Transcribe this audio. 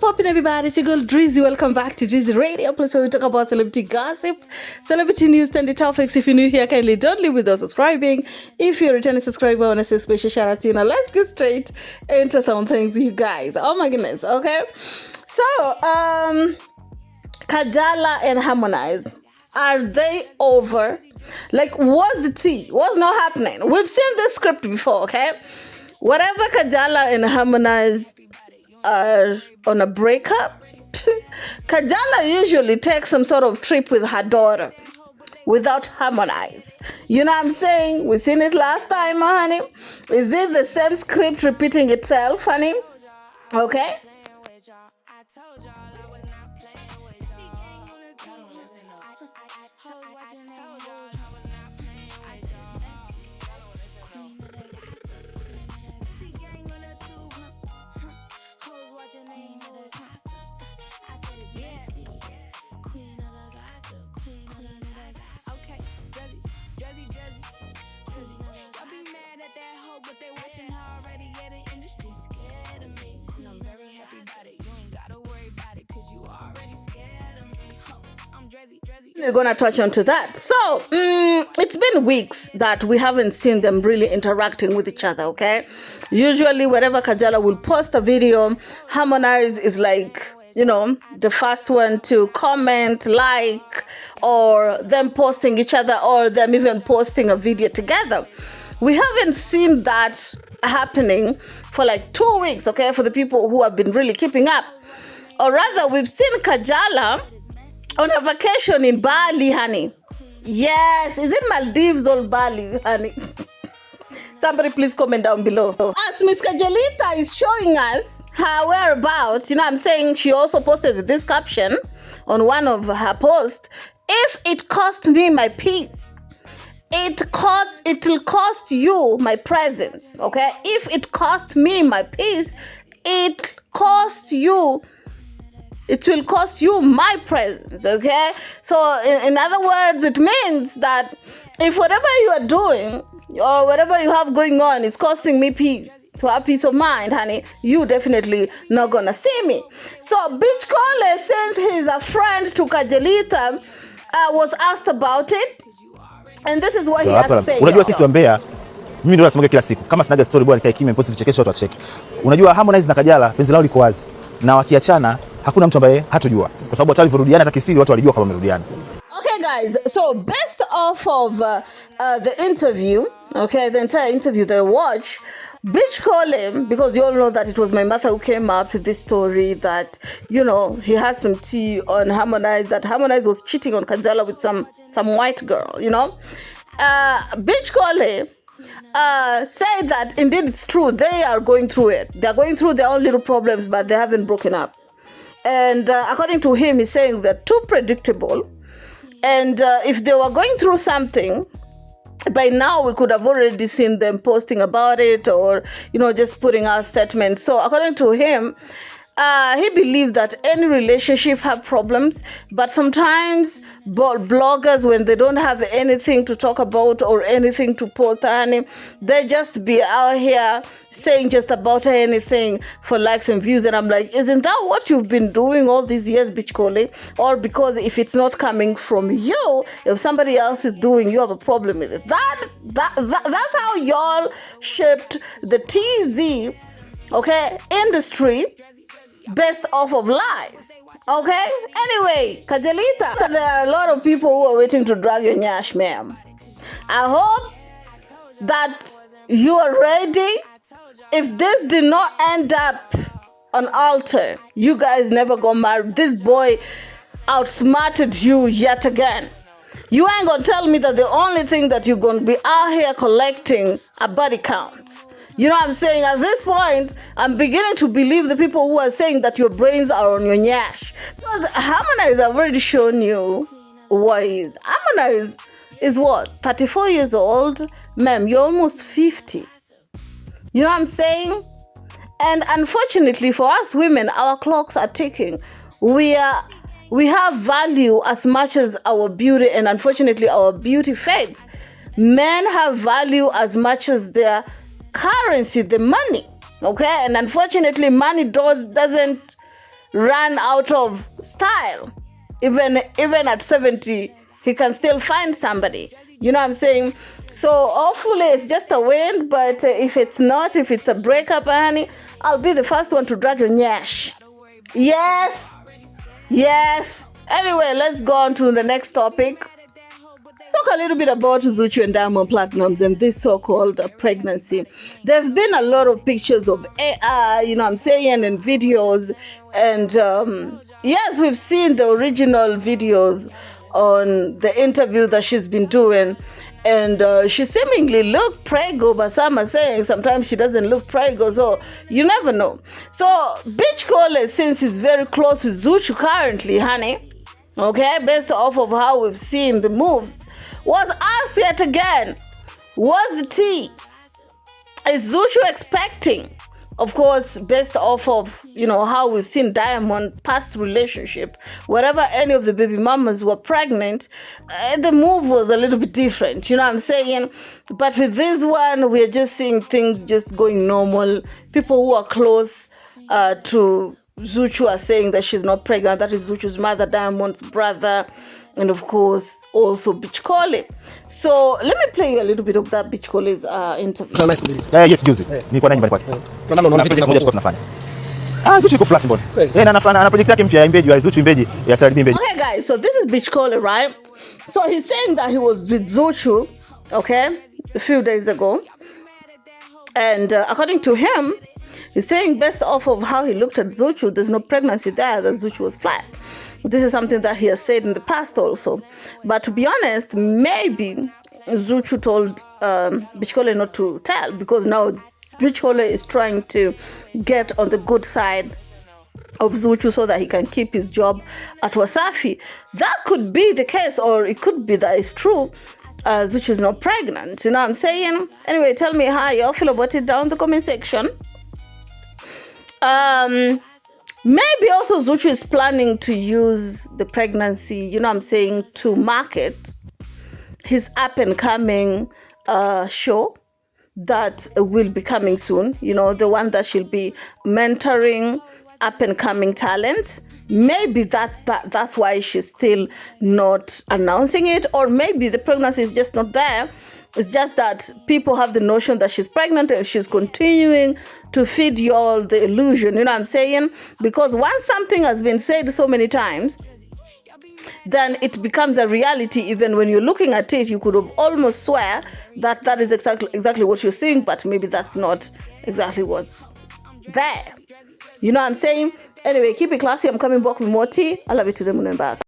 popping, everybody? It's your girl Drizzy. Welcome back to Drizzy Radio, place where we talk about celebrity gossip, celebrity news, and the topics. If you're new here, kindly don't leave without subscribing. If you're a returning subscriber, I want to say special shout out to you. Now let's get straight into some things, you guys. Oh my goodness. Okay. So, Kajala and Harmonize, are they over? Like, what's the tea? What's not happening? We've seen this script before, okay? Whatever Kajala and Harmonize are on a breakup, Kajala usually takes some sort of trip with her daughter without Harmonize. You know what I'm saying? We've seen it last time, honey. Is it the same script repeating itself, honey? Okay? We're gonna touch on to that. So it's been weeks that we haven't seen them really interacting with each other. Okay, usually whenever Kajala will post a video, Harmonize is like, you know, the first one to comment, like, or them posting each other, or them even posting a video together. We haven't seen that happening for like 2 weeks. Okay, for the people who have been really keeping up, or rather, we've seen Kajala on a vacation in Bali, honey. Yes, is it Maldives or Bali, honey? Somebody please comment down below. As Miss Kajalita is showing us her whereabouts, you know what I'm saying, she also posted this caption on one of her posts: if it cost me my peace, it'll cost you my presence, okay? If it cost me my peace, it will cost you my presence, okay? So in other words, it means that if whatever you are doing or whatever you have going on is costing me peace, to have peace of mind, honey, you definitely not gonna see me. So Beach Cole, since he's a friend to Kajalita, was asked about it, and this is what he has to say. Unajua sisi wambea, mimi ndio nasemaga kila siku, kama sinaga story bwana nikae kimya post vichekesho watu wacheke. Unajua Harmonize na Kajala penzi lao liko wazi, na wakiachana hakuna mtu ambaye hatojua, kwa sababu hata walivyorudiana hata kisiri watu walijua kama wamerudiana. Okay guys, so based off of the interview, okay, the entire interview that I watched, Beach Cole, because you all know that it was my mother who came up with this story that, you know, he had some tea on Harmonize, that Harmonize was cheating on Kajala with some white girl, you know. Beach Cole said that indeed it's true, they are going through it. They're going through their own little problems, but they haven't broken up. And according to him, he's saying they're too predictable. And if they were going through something, by now we could have already seen them posting about it, or, you know, just putting out statements. So according to him, he believed that any relationship have problems, but sometimes bloggers, when they don't have anything to talk about or anything to post, honey, they just be out here saying just about anything for likes and views. And I'm like, isn't that what you've been doing all these years, Beach Cole? Or because if it's not coming from you, if somebody else is doing, you have a problem with it. That's how y'all shaped the TZ, okay, industry, based off of lies. Okay? Anyway, Kajalita, there are a lot of people who are waiting to drag your nyash, ma'am. I hope that you are ready. If this did not end up on altar, you guys never got married. This boy outsmarted you yet again. You ain't gonna tell me that the only thing that you're gonna be out here collecting are body counts. You know what I'm saying? At this point, I'm beginning to believe the people who are saying that your brains are on your nyash. Because Harmonize, I've already shown you what he is. Harmonize is what? 34 years old? Ma'am, you're almost 50. You know what I'm saying? And unfortunately for us women, our clocks are ticking. We have value as much as our beauty, and unfortunately our beauty fades. Men have value as much as their currency, the money. Okay, and unfortunately money doesn't run out of style. Even at 70, he can still find somebody. You know what I'm saying? So hopefully it's just a wind, but if it's not, if it's a breakup, honey, I'll be the first one to drag your nyash. Yes. Anyway, let's go on to the next topic. Talk a little bit about Zuchu and Diamond Platnumz and this so-called pregnancy. There have been a lot of pictures of AI, you know what I'm saying, and videos. And yes, we've seen the original videos on the interview that she's been doing. And she seemingly looked prego, but some are saying sometimes she doesn't look prego, so you never know. So Bitch Cole, since he's very close with Zuchu currently, honey, okay, based off of how we've seen the moves, was asked yet again, what's the tea? Is Zuchu expecting? Of course, based off of, you know, how we've seen Diamond past relationship, wherever any of the baby mamas were pregnant, the move was a little bit different, you know what I'm saying? But with this one, we're just seeing things just going normal. People who are close to Zuchu are saying that she's not pregnant. That is Zuchu's mother, Diamond's brother, and of course also Bitch Cole. So let me play you a little bit of that Bitch Cole's interview. Yes, juzi nilikuwa na nyumbani kwake. Kuna project moja tulikuwa tunafanya. Zuchu yuko flat mbona? Yeye ana project yake mpya ya imbeji ya Zuchu imbeji ya Saradi imbeji. Okay guys, so this is Bitch Cole, right? So he's saying that he was with Zuchu, okay, a few days ago. And according to him, he's saying based off of how he looked at Zuchu, there's no pregnancy there, that Zuchu was flat. This is something that he has said in the past also. But to be honest, maybe Zuchu told Bitch Cole not to tell, because now Bitch Cole is trying to get on the good side of Zuchu so that he can keep his job at Wasafi. That could be the case, or it could be that it's true. Zuchu is not pregnant, you know what I'm saying? Anyway, tell me how y'all feel about it down in the comment section. Maybe also Zuchu is planning to use the pregnancy, you know what I'm saying, to market his up-and-coming show that will be coming soon. You know, the one that she'll be mentoring up-and-coming talent. Maybe that's why she's still not announcing it. Or maybe the pregnancy is just not there. It's just that people have the notion that she's pregnant and she's continuing to feed you all the illusion, you know what I'm saying? Because once something has been said so many times, then it becomes a reality. Even when you're looking at it, you could have almost swear that that is exactly what you're seeing, but maybe that's not exactly what's there. You know what I'm saying? Anyway, keep it classy. I'm coming back with more tea. I love you to the moon and back.